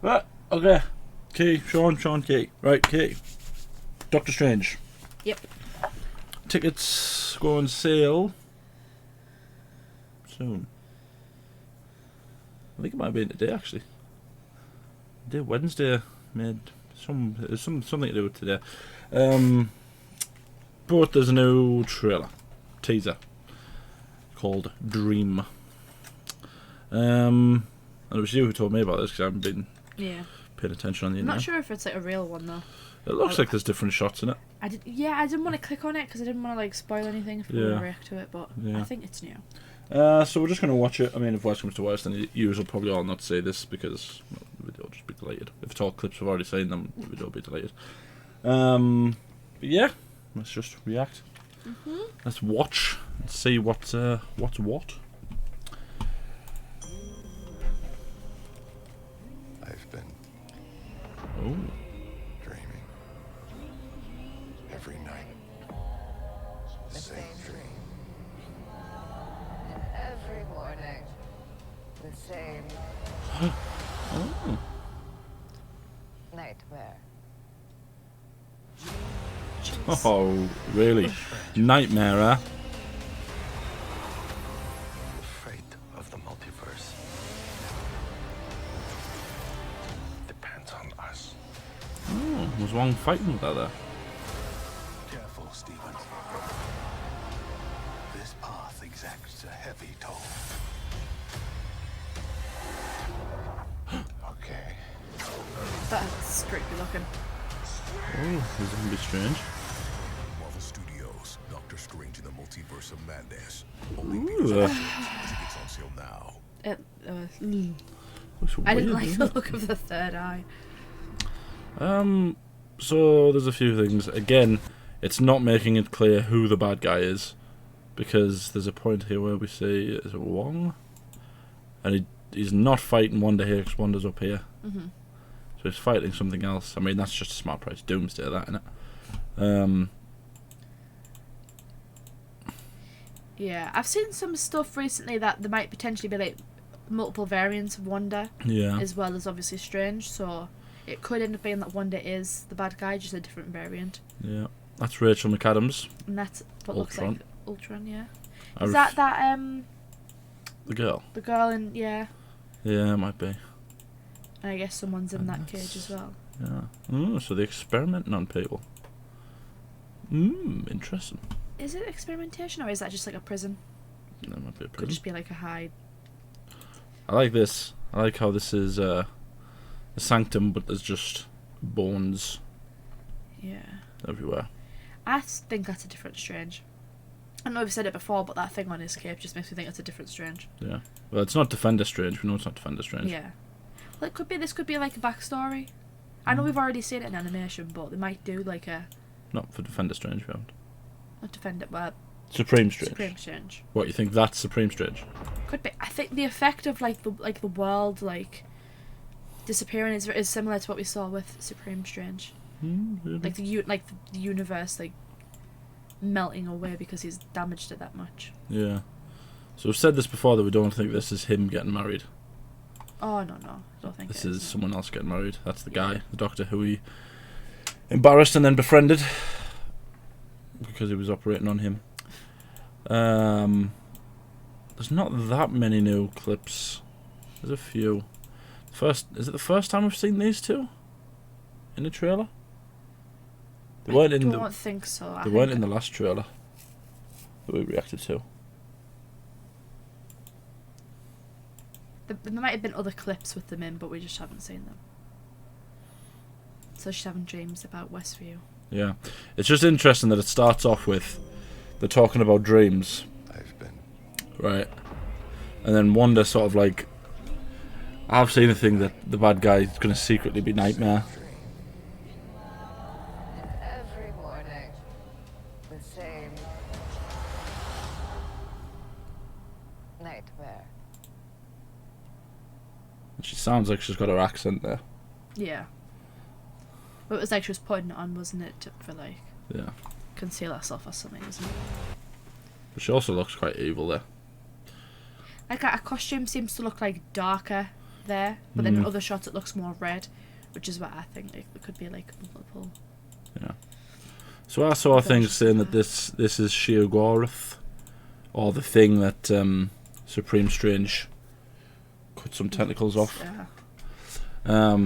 Right, okay. Key, Sean, Key. Right, Key. Doctor Strange. Yep. Tickets go on sale soon. I think it might be today, actually. Today, Wednesday, made something to do with today. But there's a new trailer, teaser, called Dream. And it was you who told me about this because I haven't been paying attention on the internet. I'm not sure if it's like a real one though. It looks like there's different shots in it. I didn't want to click on it because I didn't want to like spoil anything if we were to react to it, but I think it's new. So we're just going to watch it. I mean, if worse comes to worse, then you will probably all not say this because the video will just be deleted. If it's all clips we've already seen, then the video will be deleted. But yeah, let's just react. Let's watch and see what's what. I've been dreaming every night. The same dream. Every morning, the same nightmare. Oh, really? Nightmare, huh? The fate of the multiverse depends on us. Oh, was Wong fighting with that there? Careful, Stephen. This path exacts a heavy toll. Okay. That's creepy looking. Oh, this is gonna be strange. Marvel Studios, Doctor Strange in the Multiverse of Madness. Ooh, Tickets on sale now. looks I didn't weird, like doesn't the it? look of the third eye. So there's a few things. Again, it's not making it clear who the bad guy is, because there's a point here where we see is it Wong, and he's not fighting Wanda here because Wanda's up here. So he's fighting something else. I mean, that's just a smart price. Doomsday, that, innit? Yeah, I've seen some stuff recently that there might potentially be like multiple variants of Wanda, as well as obviously Strange. So it could end up being that Wanda is the bad guy, just a different variant. Yeah, that's Rachel McAdams. And that's what looks like Ultron. Yeah, is that the girl? the girl in Yeah, it might be. I guess someone's in that cage as well. Yeah. Oh, so they're experimenting on people. Interesting. Is it experimentation or is that just like a prison? That might be a Could prison. just be like a hide. I like this. I like how this is a sanctum, but there's just bones Yeah. everywhere. I think that's a different Strange. I know we've said it before, but that thing on his cape just makes me think it's a different Strange. Yeah. Well, it's not Defender Strange. We know it's not Defender Strange. Yeah. Well, it could be. This could be like a backstory. I know we've already seen it in animation, but they might do like a Not for Defender Strange, we haven't. not Defender, but Supreme Strange. Supreme Strange. What, you think that's Supreme Strange? Could be. I think the effect of like the world like disappearing is similar to what we saw with Supreme Strange. Really? Like the universe like melting away because he's damaged it that much. Yeah. So we've said this before that we don't think this is him getting married. Oh no, I don't think This it is someone else getting married. That's the guy, Yeah. the doctor who he embarrassed and then befriended because he was operating on him. There's not that many new clips. There's a few. Is it the first time we've seen these two in the trailer? They weren't in I don't think so. They weren't in the last trailer that we reacted to. There might have been other clips with them in, but we just haven't seen them. So she's having dreams about Westview. Yeah, it's just interesting that it starts off with they're talking about dreams, I've been right? And then Wanda sort of like, I've seen a thing that the bad guy is going to secretly be Nightmare. Every morning, the same nightmare. And she sounds like she's got her accent there. Yeah. But it was like she was putting it on, wasn't it, for like Yeah, conceal herself or something, wasn't it? but she also looks quite evil there. Like a costume seems to look like darker there, but then in other shots it looks more red, which is what I think it could be like multiple. Yeah. So I saw things saying that this is Sheogorath, or the thing that Supreme Strange cut some tentacles off. Yeah.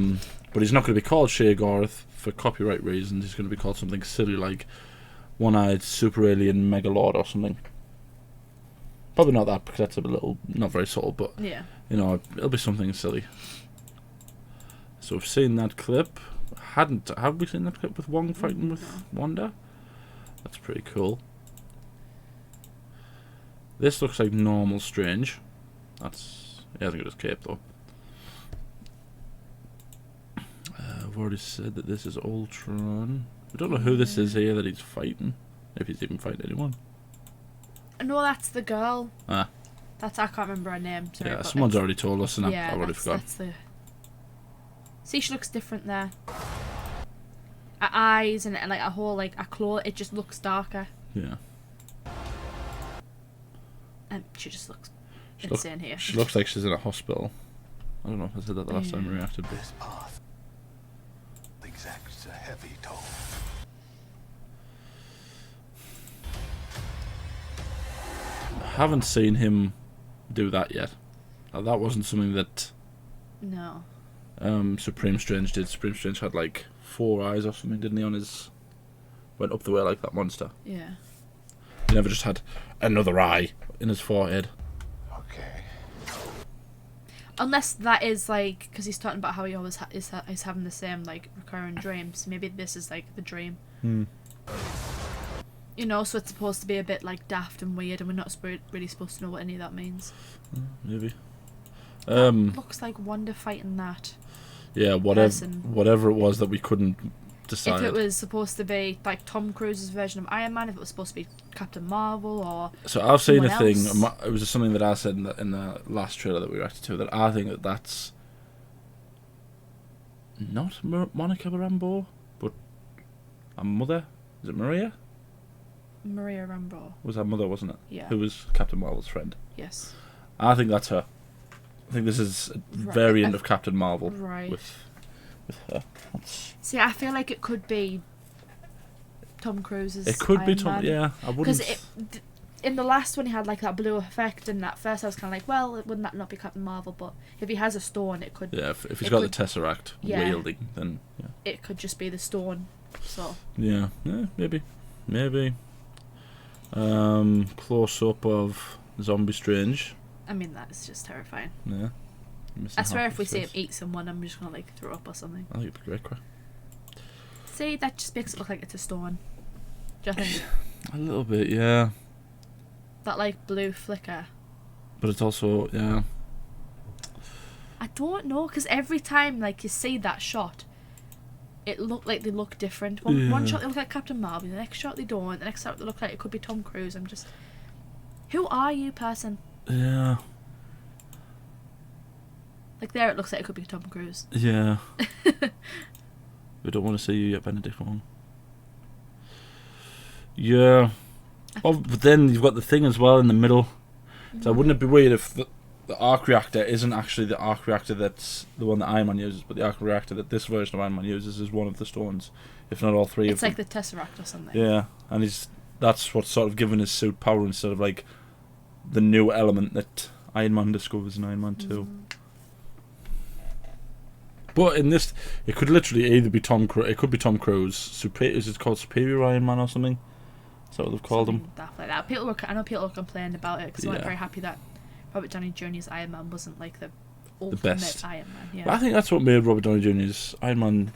But he's not going to be called Sheogorath for copyright reasons. He's going to be called something silly like One-Eyed Super Alien Megalord or something. Probably not that, because that's a little not very subtle, but Yeah. you know, it'll be something silly. So we've seen that clip. Have we seen that clip with Wong fighting with Wanda? That's pretty cool. This looks like normal Strange. That's I think it is Cape though. I've already said that this is Ultron. We don't know who this is here that he's fighting. If he's even fighting anyone. No, that's the girl. Ah. I can't remember her name. Sorry, Yeah, someone's already told us and I've already forgotten. That's the... See, she looks different there. Her eyes and like a whole like a claw, it just looks darker. Yeah. And she just looks insane here. She looks like she's in a hospital. I don't know if I said that the last time we reacted. This path exacts a heavy toll. I haven't seen him do that yet. That wasn't something that No. Supreme Strange did. Supreme Strange had like 4 eyes or something, didn't he, on his... Went up the way like that monster. Yeah. He never just had another eye in his forehead. Okay. Unless that is like, because he's talking about how he always is having the same like recurring dreams. Maybe this is like the dream. You know, so it's supposed to be a bit like daft and weird, and we're not really supposed to know what any of that means. Maybe. Looks like Wanda fighting that. Yeah, whatever it was that we couldn't decide. If it was supposed to be like Tom Cruise's version of Iron Man, if it was supposed to be Captain Marvel, or so I've seen a thing. else. It was just something that I said in the last trailer that we reacted to, that I think that's not Monica Rambeau, but a mother. Is it Maria? Maria Rambeau. Was her mother, wasn't it? Yeah. Who was Captain Marvel's friend. Yes. I think that's her. I think this is a variant of Captain Marvel with her. See, I feel like it could be Tom Cruise's. It could Iron be Tom. Man. Yeah, I wouldn't. Because in the last one he had like that blue effect, and at first I was kind of like, well, wouldn't that not be Captain Marvel? But if he has a stone, it could. Yeah, if he's got the Tesseract wielding, then yeah. It could just be the stone. So. Yeah, maybe. Close up of Zombie Strange. I mean, that's just terrifying. Yeah. I swear if we see him eat someone, I'm just gonna like throw up or something. I think it'd be great, crack. See, that just makes it look like it's a stone. Do you think? A little bit, yeah. That like blue flicker. But it's also, yeah. I don't know, because every time like you see that shot, it looked like they look different. One shot they look like Captain Marvel, the next shot they don't, the next shot they look like it could be Tom Cruise. I'm just, who are you, person? Yeah. Like there, it looks like it could be Tom Cruise. Yeah. We don't want to see you yet, Benedict Wong. Yeah. Oh, but then you've got the thing as well in the middle. So wouldn't it be weird if the arc reactor isn't actually the arc reactor that's the one that Iron Man uses, but the arc reactor that this version of Iron Man uses is one of the stones, if not all three of them. It's like the Tesseract or something. Yeah, and that's what's sort of given his suit power instead of like the new element that Iron Man discovers in Iron Man 2. But in this, it could literally either be Tom Cruise. It could be Tom Cruise. Is it called Superior Iron Man or something? Is that what they've called him? Stuff like that. I know people were complaining about it because they weren't very happy that Robert Downey Jr.'s Iron Man wasn't like the ultimate best Iron Man. Yeah. But I think that's what made Robert Downey Jr.'s Iron Man.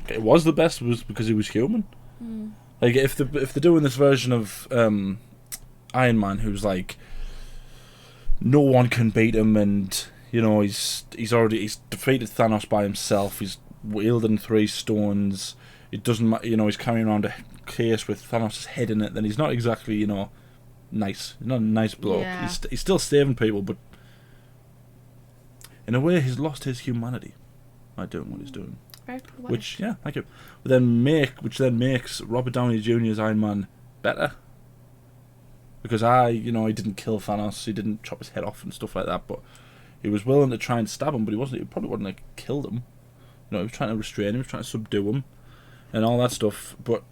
It was the best was because he was human. Like if they're doing this version of Iron Man, who's like no one can beat him, and you know he's defeated Thanos by himself. He's wielding 3 stones. It doesn't matter, you know. He's carrying around a case with Thanos' head in it. Then he's not exactly, you know, nice. He's not a nice bloke. Yeah. He's still saving people, but in a way, he's lost his humanity by doing what he's doing. Very poetic. Which, yeah, thank you. Which then makes Robert Downey Jr.'s Iron Man better. because he didn't kill Thanos, he didn't chop his head off and stuff like that, but he was willing to try and stab him, but he probably wouldn't have killed him. He was trying to restrain him, he was trying to subdue him, and all that stuff, but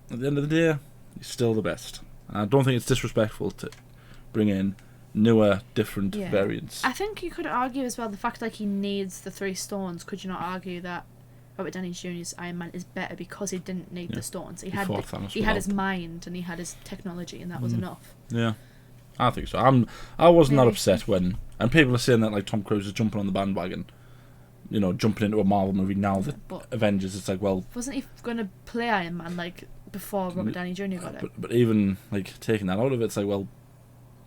at the end of the day, he's still the best. And I don't think it's disrespectful to bring in newer, different variants. I think you could argue as well the fact he needs the 3 stones. Could you not argue that Robert Downey Jr.'s Iron Man is better because he didn't need the stones? He had his mind and he had his technology, and that was enough. Yeah, I think so. I was not upset when, and people are saying that Tom Cruise is jumping on the bandwagon. Jumping into a Marvel movie now that Avengers. It's well, wasn't he going to play Iron Man before Robert Downey Jr. got it? But even taking that out of it, it's well,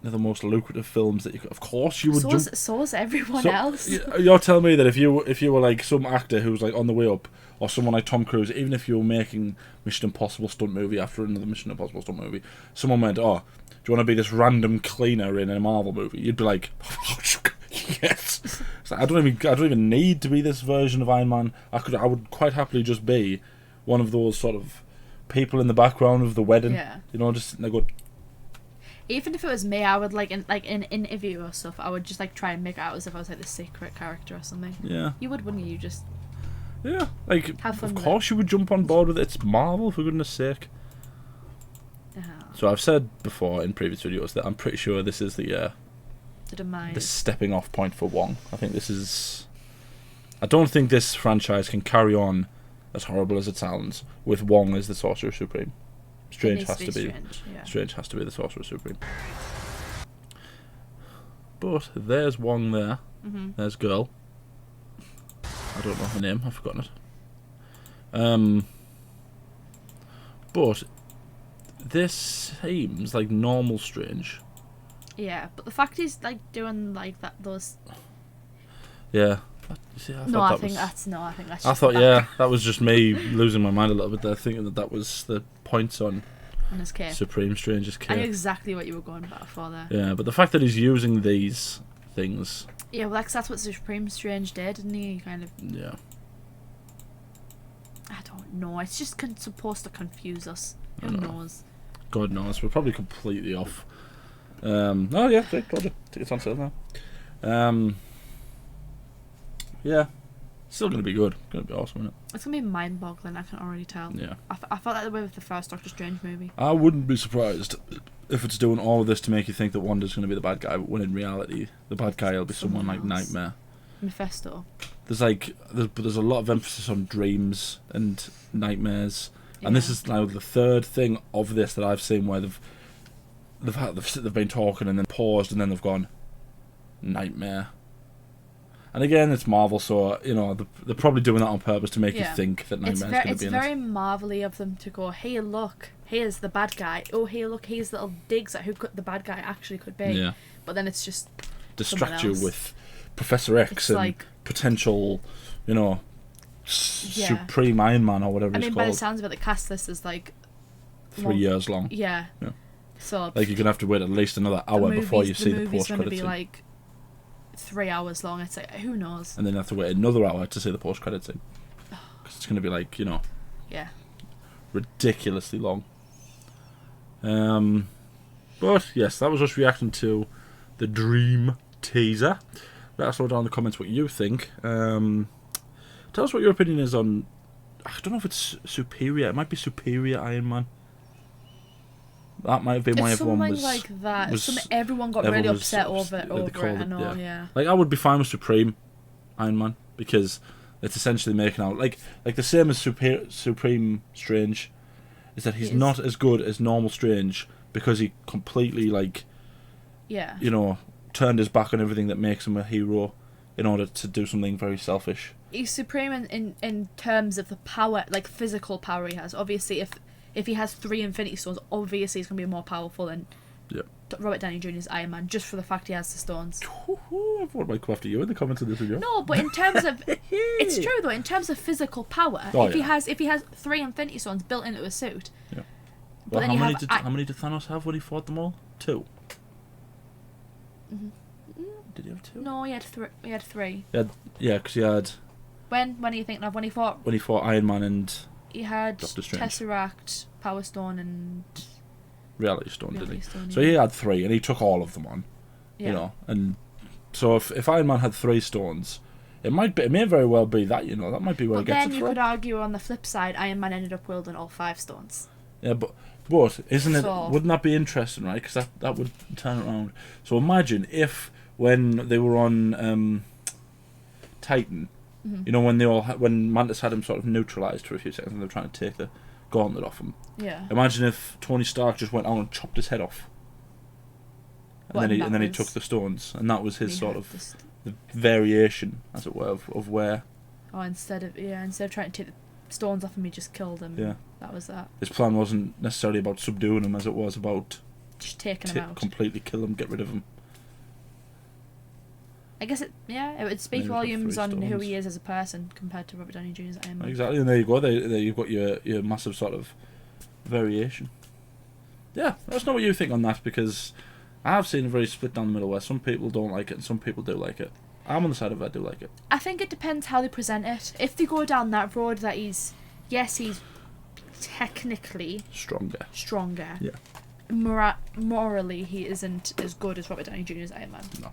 they're the most lucrative films that you could, of course you would jump. So is everyone else. You're telling me that if you were some actor who's on the way up, or someone like Tom Cruise, even if you were making Mission Impossible stunt movie after another Mission Impossible stunt movie, someone went, "Oh, do you want to be this random cleaner in a Marvel movie?" You'd be like, "Yes." I don't even need to be this version of Iron Man. I would quite happily just be one of those sort of people in the background of the wedding. Yeah. Just sitting there going. Even if it was me, I would in an interview or stuff, I would just try and make it out as if I was the secret character or something. Yeah. You would, wouldn't you? Just have fun. Of course you would jump on board with it. It's Marvel, for goodness sake. So I've said before in previous videos that I'm pretty sure this is the demise. The stepping off point for Wong. I don't think this franchise can carry on as horrible as it sounds with Wong as the Sorcerer Supreme. Strange has to be the Sorcerer Supreme. But there's Wong there. Mm-hmm. There's girl. I don't know her name. I've forgotten it. But this seems like normal Strange. Yeah, but the fact he's doing that those. Yeah. I think that's. I thought that was just me losing my mind a little bit there, thinking that was the points on his cape. Supreme Strange's cape. I knew exactly what you were going about for there. Yeah, but the fact that he's using these things. Yeah, well, that's what Supreme Strange did, didn't he? Kind of. Yeah. I don't know. It's just supposed to confuse us. Who knows? God knows. We're probably completely off. Oh yeah, tickets on sale now. Yeah, still going to be good. Going to be awesome, isn't it? It's going to be mind-boggling, I can already tell. Yeah. I felt that way with the first Doctor Strange movie. I wouldn't be surprised if it's doing all of this to make you think that Wanda's going to be the bad guy, but when in reality, the bad guy will be someone like Nightmare. Mephisto. There's a lot of emphasis on dreams and nightmares, and this is now the third thing of this that I've seen where they've been talking and then paused and then they've gone nightmare. And again, it's Marvel, so they're probably doing that on purpose to make you think that Nightmare's going to be in it. It's very Marvel-y of them to go, "Hey, look, here's the bad guy. Oh, hey, look, here's little digs at who the bad guy actually could be." Yeah. But then it's just distract you with Professor X and potential, Supreme Iron Man or whatever it's called. By the sounds of it, the cast list is 3 years long. Yeah. So you're gonna have to wait at least another hour before you see the post-credits. The movie's going to be 3 hours long. It's who knows? And then you have to wait another hour to see the post-credits scene. Because it's going to be ridiculously long. But yes, that was us reacting to the Dream teaser. Let us know down in the comments what you think. Tell us what your opinion is on. I don't know if it's Superior. It might be Superior Iron Man. That might have been why everyone was like that. Everyone got really upset over it. I know, yeah. I would be fine with Supreme Iron Man because it's essentially making out like the same as Supreme Strange, is that he's not as good as normal Strange because he completely turned his back on everything that makes him a hero in order to do something very selfish. He's supreme in terms of the power, physical power he has. Obviously, if he has 3 Infinity Stones, obviously he's going to be more powerful than Robert Downey Jr.'s Iron Man, just for the fact he has the stones. Everyone might come after you in the comments of this video. No, but in terms of... it's true, though. In terms of physical power, if he has 3 Infinity Stones built into his suit... Yeah. Well, how many did Thanos have when he fought them all? 2? Mm-hmm. Did he have 2? No, he had 3. Yeah, because he had... When are you thinking of? When he fought Iron Man and... He had Doctor Strange. Tesseract, Power Stone, and Reality Stone, didn't he? Stone, So he had 3, and he took all of them on. Yeah. You know, and so if Iron Man had 3 stones, it may very well be that, you know, that might be where But he gets then it you from. could argue on the flip side, Iron Man ended up wielding all 5 stones. Yeah, but isn't it? Wouldn't that be interesting, right? Because that would turn it around. So imagine if when they were on Titan, you know, when Mantis had him sort of neutralized for a few seconds, and they were trying to take the gauntlet off him. Yeah. Imagine if Tony Stark just went out and chopped his head off, and then he took the stones, and that was his sort of the variation, as it were, of where. Oh, instead of trying to take the stones off him, he just killed him. Yeah. That was that. His plan wasn't necessarily about subduing him, as it was about just taking him out. Completely kill him, get rid of him. I guess it would speak volumes on who he is as a person compared to Robert Downey Jr.'s Iron Man. Exactly, and there you go. There you've got your massive sort of variation. Yeah, let us know what you think on that, because I have seen a very split down the middle where some people don't like it and some people do like it. I'm on the side of I do like it. I think it depends how they present it. If they go down that road that he's technically stronger. Yeah. Morally, he isn't as good as Robert Downey Jr.'s Iron Man. No.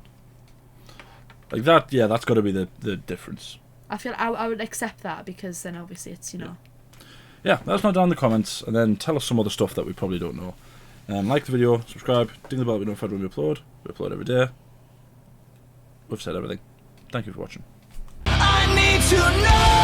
Like that, yeah, that's got to be the difference. I feel I would accept that, because then obviously it's, you know. Yeah, let us know down in the comments, and then tell us some other stuff that we probably don't know. Like the video, subscribe, ding the bell to be notified when we upload. We upload every day. We've said everything. Thank you for watching. I need to know.